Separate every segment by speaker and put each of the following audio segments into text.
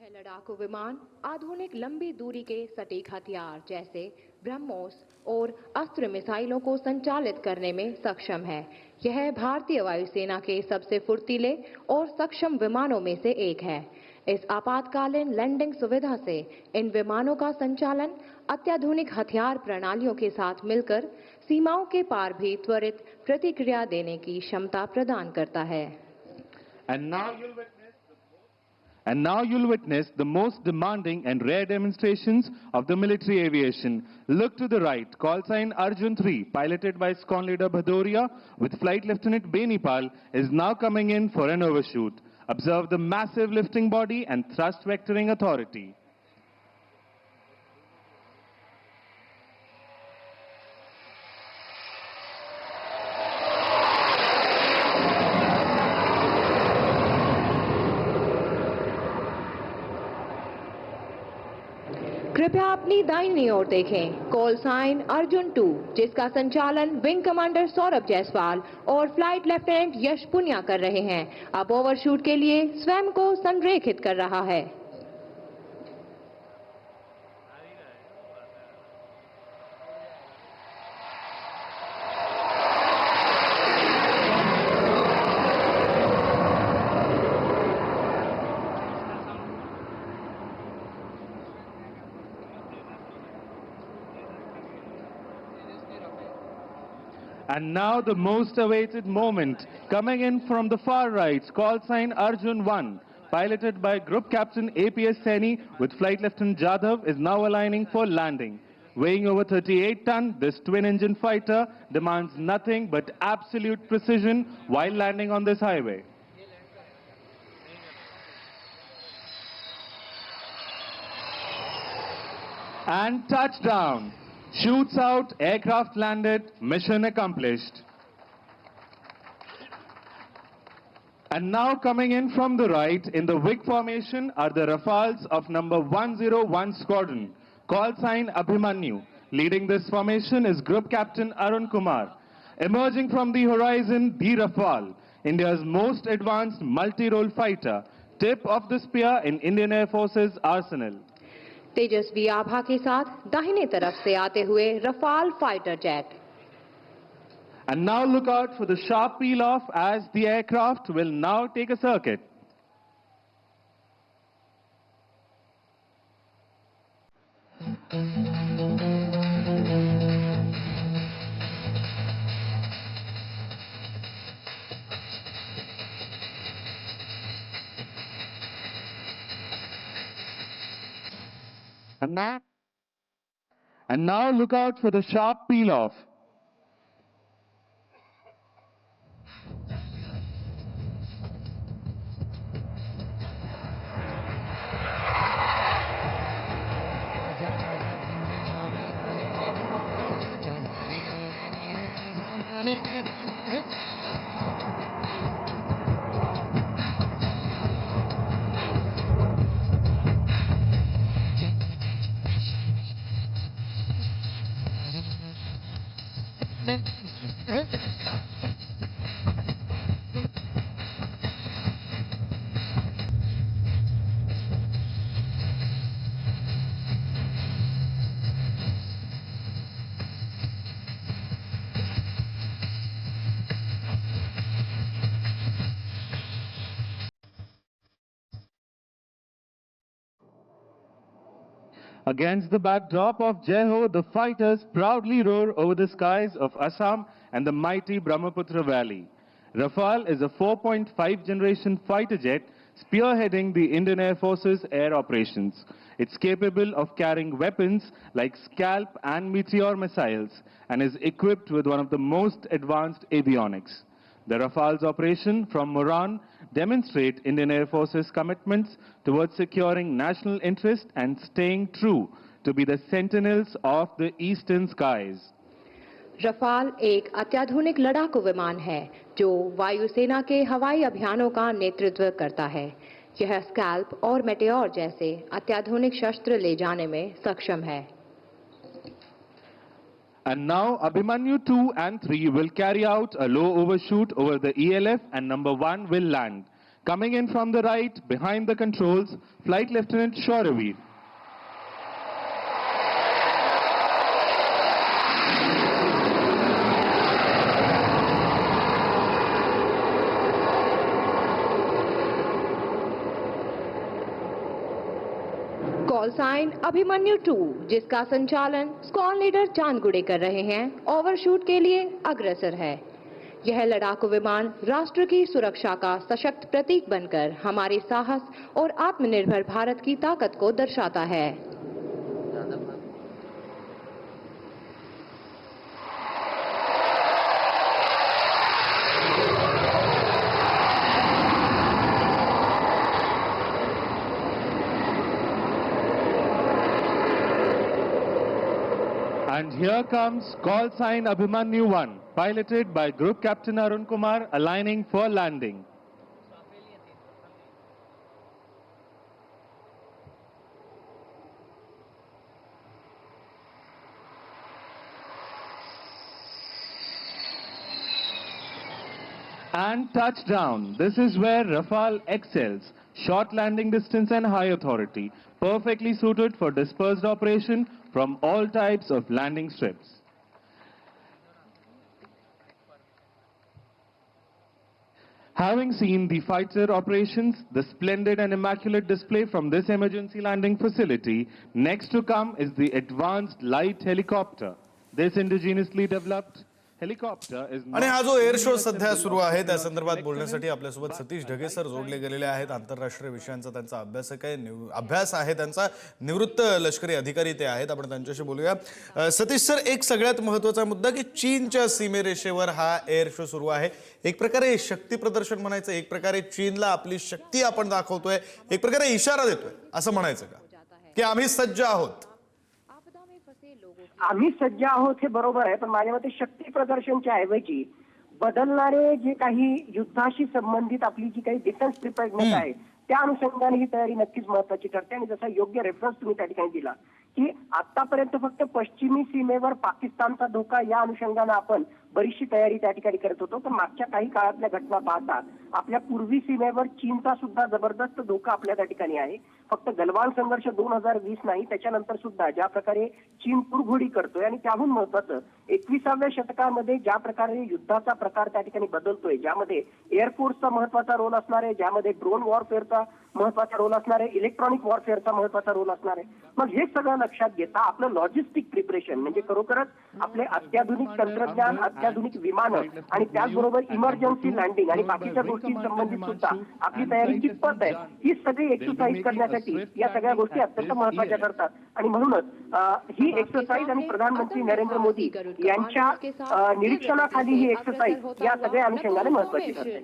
Speaker 1: यह लड़ाकू विमान आधुनिक लंबी दूरी के सटीक हथियार जैसे ब्रह्मोस और अस्त्र मिसाइलों को संचालित करने में सक्षम है। यह भारतीय वायुसेना के सबसे फुर्तीले और सक्षम विमानों में से एक है। इस आपातकालीन लैंडिंग सुविधा से इन विमानों का संचालन अत्याधुनिक हथियार प्रणालियों के साथ मिलकर सीमाओं के पार भी त्वरित प्रतिक्रिया देने की क्षमता प्रदान करता है।
Speaker 2: And now you'll witness the most demanding and rare demonstrations of the military aviation. Look to the right, call sign Arjun 3, piloted by Squadron Leader Bhadoria with Flight Lieutenant Benipal, is now coming in for an overshoot. Observe the massive lifting body and thrust vectoring authority.
Speaker 1: कृपया अपनी दाहिनी ओर देखें। Call sign Arjun 2, जिसका संचालन wing commander Saurabh Jaiswal और flight lieutenant यश पुनिया कर रहे हैं, अब ओवरशूट के लिए स्वयं को संरेखित कर रहा है।
Speaker 2: And now the most awaited moment, coming in from the far right, call sign Arjun 1, piloted by Group Captain APS Saini with Flight Lieutenant Jadhav, is now aligning for landing. Weighing over 38 tons, this twin-engine fighter demands nothing but absolute precision while landing on this highway. And touchdown. Shoots out, aircraft landed, mission accomplished. And now coming in from the right, in the WIG formation, are the Rafales of number 101 Squadron. Call sign Abhimanyu. Leading this formation is Group Captain Arun Kumar. Emerging from the horizon, the Rafale, India's most advanced multi-role fighter, tip of the spear in Indian Air Force's arsenal.
Speaker 1: तेजस्वी आभा के साथ दाहिने तरफ से आते हुए Rafale fighter jet.
Speaker 2: And now look out for the sharp peel off as the aircraft will now take a circuit. And now look out for the sharp peel off. Against the backdrop of Jai Ho, the fighters proudly roar over the skies of Assam and the mighty Brahmaputra Valley. Rafale is a 4.5 generation fighter jet spearheading the Indian Air Force's air operations. It's capable of carrying weapons like Scalp and Meteor missiles and is equipped with one of the most advanced avionics. The Rafale's operation from Moran demonstrate Indian Air Force's commitments towards securing national interest and staying true to be the sentinels of the eastern skies.
Speaker 1: Rafale एक अत्याधुनिक लड़ाकू विमान है जो वायुसेना के हवाई अभियानों का नेतृत्व करता है। यह स्कैल्प और मेटेओर जैसे अत्याधुनिक शस्त्र ले जाने में सक्षम है।
Speaker 2: And now Abhimanyu 2 and 3 will carry out a low overshoot over the ELF and number 1 will land. Coming in from the right, behind the controls, Flight Lieutenant Shoraveer.
Speaker 1: Call sign Abhimanyu 2, जिसका संचालन स्क्वाड लीडर चांद गुड़े कर रहे हैं, overshoot के लिए अग्रसर है। यह लड़ाकू विमान राष्ट्र की सुरक्षा का सशक्त प्रतीक बनकर हमारे साहस और आत्मनिर्भर भारत की ताकत को दर्शाता है।
Speaker 2: And here comes call sign Abhimanyu 1, piloted by Group Captain Arun Kumar, aligning for landing. And touchdown. This is where Rafale excels. Short landing distance and high authority. Perfectly suited for dispersed operation from all types of landing strips. Having seen the fighter operations, the splendid and immaculate display from this emergency landing facility, next to come is the advanced light helicopter. This indigenously developed helicopter is
Speaker 3: आणि हा जो air show सध्या सुरू आहे त्या संदर्भात बोलण्यासाठी आपल्यासोबत सतीश ढगे सर जोडले गेलेले आहेत। आंतरराष्ट्रीय विषयांचा त्यांचा अभ्यास आहे त्यांचा, निवृत्त लष्करी अधिकारी ते आहेत। आपण त्यांच्याशी बोलूया। सतीश सर, एक सगळ्यात महत्त्वाचा मुद्दा की चीनच्या सीमेरेषेवर हा एअर शो सुरू आहे। एक प्रकारे शक्ती प्रदर्शन म्हणायचं, एक प्रकारे चीनला आपली शक्ती आपण दाखवतोय, एक प्रकारे इशारा देतोय असं म्हणायचं का की आम्ही सज्ज आहोत?
Speaker 4: आम्ही सज्ज आहोत हे बरोबर आहे, पण माझ्या मते शक्ती प्रदर्शनच्या ऐवजी बदलणारे जे काही युद्धाशी संबंधित आपली जी काही डिफेन्स प्रिपेअर्डनेस आहे त्या अनुषंगाने ही तयारी नक्कीच महत्वाची ठरते। आणि जसा योग्य रेफरन्स तुम्ही त्या ठिकाणी दिला की आतापर्यंत फक्त पश्चिमी सीमेवर पाकिस्तानचा धोका या अनुषंगाने आपण बरीचशी तयारी त्या ठिकाणी करत होतो, पण मागच्या काही काळातल्या घटना पाहता आपल्या पूर्वी सीमेवर चीनचा सुद्धा जबरदस्त धोका आपल्या त्या ठिकाणी आहे। फक्त गलवान संघर्ष 2020 नाही, त्याच्यानंतर सुद्धा ज्या प्रकारे चीन पुरघोडी करतोय आणि त्याहून महत्वाचं 21व्या शतकामध्ये ज्या प्रकारे युद्धाचा प्रकार त्या ठिकाणी बदलतोय, ज्यामध्ये एअरफोर्सचा महत्वाचा रोल असणार आहे, ज्यामध्ये ड्रोन वॉरफेअरचा महत्वाचा रोल असणार आहे, इलेक्ट्रॉनिक वॉरफेअरचा महत्वाचा रोल असणार आहे। मग हे सगळं लक्षात घेता आपलं लॉजिस्टिक प्रिपरेशन म्हणजे खरोखरच आपले अत्याधुनिक तंत्रज्ञान, अत्याधुनिक विमानं आणि त्याचबरोबर इमर्जन्सी लँडिंग आणि बाकीच्या गोष्टी संबंधित सुद्धा आपली तयारी कितपत आहे ही सगळी एक्सरसाइज करण्यासाठी या सगळ्या गोष्टी अत्यंत महत्वाच्या ठरतात। आणि म्हणूनच ही एक्सरसाइज आणि प्रधानमंत्री नरेंद्र मोदी यांच्या निरीक्षणाखाली ही एक्सरसाइज या सगळ्या अनुषंगाने महत्वाची ठरते।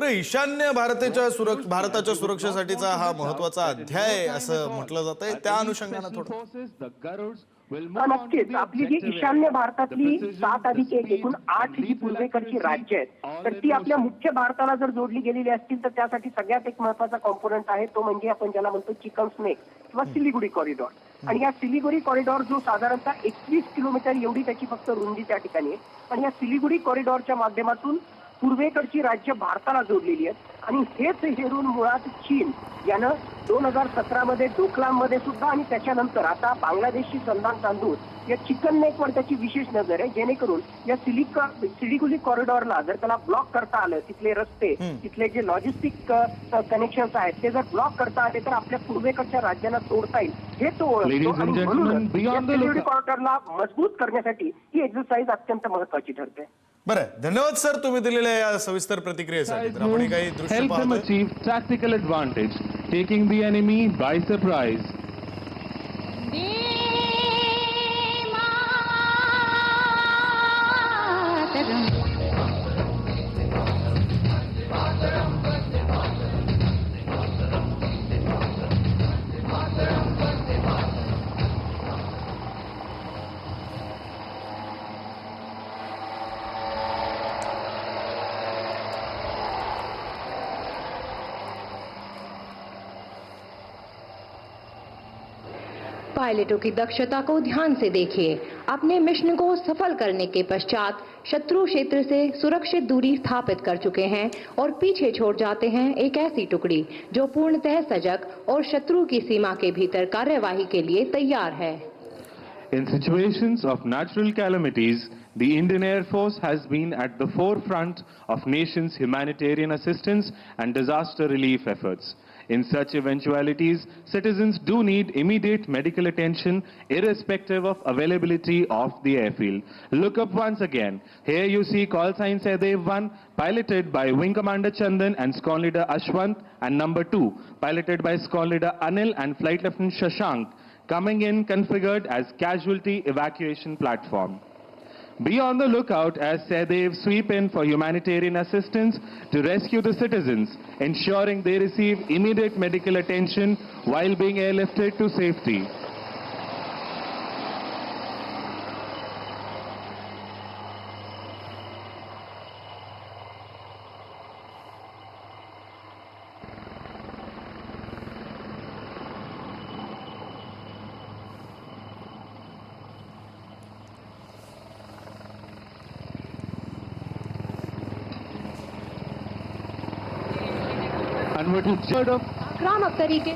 Speaker 3: ईशान्य भारताच्या सुरक्षेसाठीचा हा महत्वाचा अध्याय असं म्हटलं जातंय, त्या अनुषंगाने थोडं
Speaker 4: नक्कीच आपली जी ईशान्य भारतातली 7+1 एकूण 8 जी पूर्वेकडची राज्य आहेत तर ती आपल्या मुख्य भारताला जर जोडली गेलेली असतील तर त्यासाठी सगळ्यात एक महत्वाचा कॉम्पोनंट आहे तो म्हणजे आपण ज्याला म्हणतो चिकन स्नेक किंवा सिलिगुडी कॉरिडॉर। आणि या सिलिगुडी कॉरिडॉर जो साधारणतः 21 किलोमीटर एवढी त्याची फक्त रुंदी त्या ठिकाणी आहे आणि या सिलिगुडी कॉरिडॉरच्या माध्यमातून पूर्वेकडची राज्य भारताला जोडलेली आहेत। आणि हेच हेरून मुळात चीन यानं 2017 मध्ये डोकलाममध्ये सुद्धा आणि त्याच्यानंतर आता बांगलादेशची संधान तांदूळ या चिकन नेकवर त्याची विशेष नजर आहे, जेणेकरून या सिलिगुडी कॉरिडॉरला जर त्याला ब्लॉक करता आलं, तिथले रस्ते, तिथले जे लॉजिस्टिक कनेक्शन्स आहेत ते जर ब्लॉक करता आले तर आपल्या पूर्वेकडच्या राज्यांना तोडता येईल हे तो ओळखतो। आणि म्हणून सिलिगुडी कॉरिडॉरला मजबूत करण्यासाठी ही एक्सरसाइज अत्यंत महत्वाची ठरते।
Speaker 3: बरं, धन्यवाद सर तुम्ही दिलेल्या या सविस्तर प्रतिक्रियेसाठी। तर आपण काही दृश्य
Speaker 2: help them achieve tactical advantage, taking the enemy by surprise.
Speaker 1: पायलटों की दक्षता को ध्यान से देखिए। अपने मिशन को सफल करने के पश्चात शत्रु क्षेत्र से सुरक्षित दूरी स्थापित कर चुके हैं और पीछे छोड़ जाते हैं एक ऐसी टुकड़ी जो पूर्णतः सजग और शत्रु की सीमा के भीतर कार्यवाही के लिए तैयार है।
Speaker 2: In situations of natural calamities, the Indian Air Force has been at the forefront of nations' humanitarian assistance and disaster relief efforts. In such eventualities, citizens do need immediate medical attention irrespective of availability of the airfield. Look up once again. Here you see call sign Sehdev 1, piloted by Wing Commander Chandan and Squadron Leader Ashwant, and number 2, piloted by Squadron Leader Anil and Flight Lieutenant Shashank, coming in configured as casualty evacuation platform. Be on the lookout as Sehdev sweep in for humanitarian assistance to rescue the citizens, ensuring they receive immediate medical attention while being airlifted to safety. And what is third of
Speaker 1: आक्रामक तरीके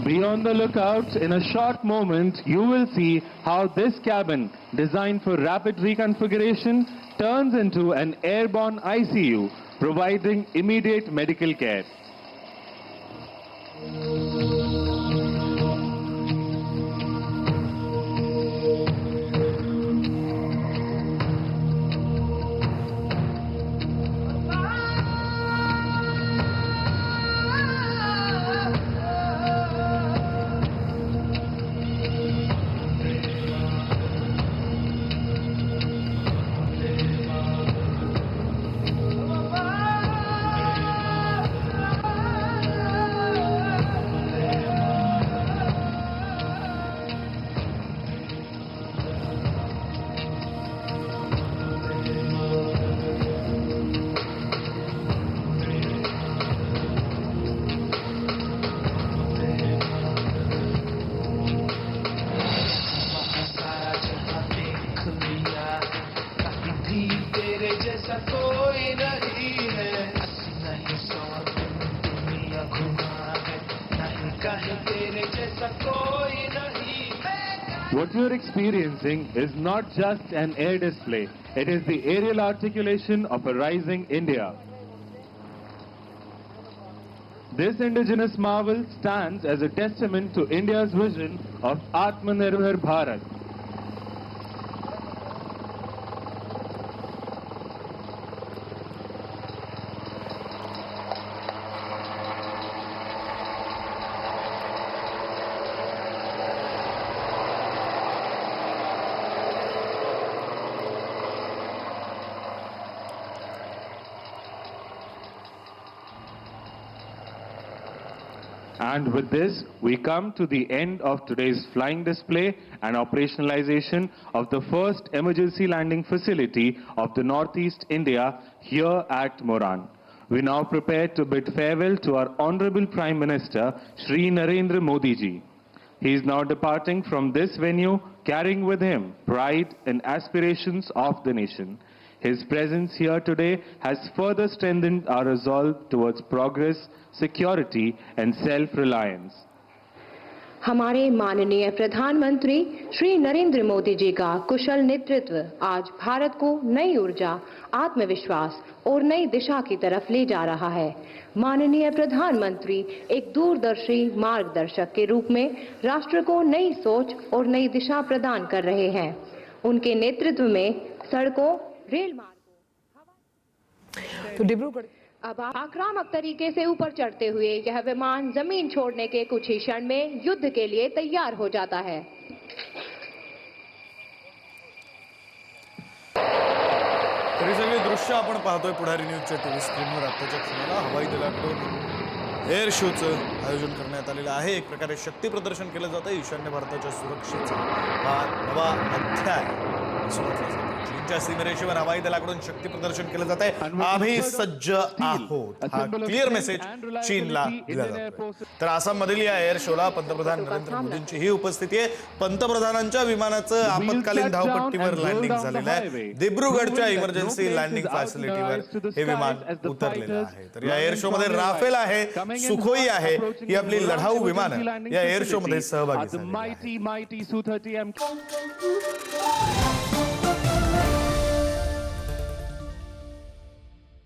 Speaker 2: Be on the lookout. In a short moment, you will see how this cabin, designed for rapid reconfiguration, turns into an airborne ICU, providing immediate medical care. What you're experiencing is not just an air display, it is the aerial articulation of a rising India. This indigenous marvel stands as a testament to India's vision of Atmanirbhar Bharat. And with this, we come to the end of today's flying display and operationalization of the first emergency landing facility of the Northeast India here at Moran. We now prepare to bid farewell to our Honorable Prime Minister, Shri Narendra Modi ji. He is now departing from this venue, carrying with him pride and aspirations of the nation. His presence here today has further strengthened our resolve towards progress, security and self-reliance.
Speaker 1: हमारे माननीय प्रधानमंत्री श्री नरेंद्र मोदी जी का कुशल नेतृत्व आज भारत को नई ऊर्जा, आत्मविश्वास और नई दिशा की तरफ ले जा रहा है। माननीय प्रधानमंत्री एक दूरदर्शी मार्गदर्शक के रूप में राष्ट्र को नई सोच और नई दिशा प्रदान कर रहे हैं। उनके नेतृत्व में सड़कों, रेल मार्गों
Speaker 5: तो डिब्रूगढ़
Speaker 1: अब आक्रामक तरीके से ऊपर चढ़ते हुए यह विमान जमीन छोड़ने के कुछ ही क्षण में युद्ध के लिए तैयार हो जाता है।
Speaker 3: तर ही सगळी दृश्य आपण पाहतोय पुढारी न्यूजच्या टीव्ही स्क्रीनवर। आताच्या क्षणाला हवाई दलाकडून एअर शोचं आयोजन करण्यात आलेलं आहे। एक प्रकारे शक्ती प्रदर्शन केलं जातं ईशान्य भारताच्या सुरक्षेचा हा नवा अध्याय चीनच्या सीमेरेषेवर हवाई दलाकडून शक्ती प्रदर्शन केलं जात आहे. आम्ही सज्ज आहोत, हा क्लिअर मेसेज चीनला दिला जातोय. तर आसाममधील या एअर शोला पंतप्रधान नरेंद्र मोदींची ही उपस्थिती आहे. पंतप्रधानांच्या विमानाचं आपत्कालीन धावपट्टीवर लँडिंग झालेलं आहे. दिब्रुगडच्या इमर्जन्सी लँडिंग फॅसिलिटीवर हे विमान उतरलेलं आहे. तर या एअर शो मध्ये राफेल आहे, सुखोई आहे, ही आपली लढाऊ विमानं या एअर शो मध्ये सहभागी झालेली आहेत.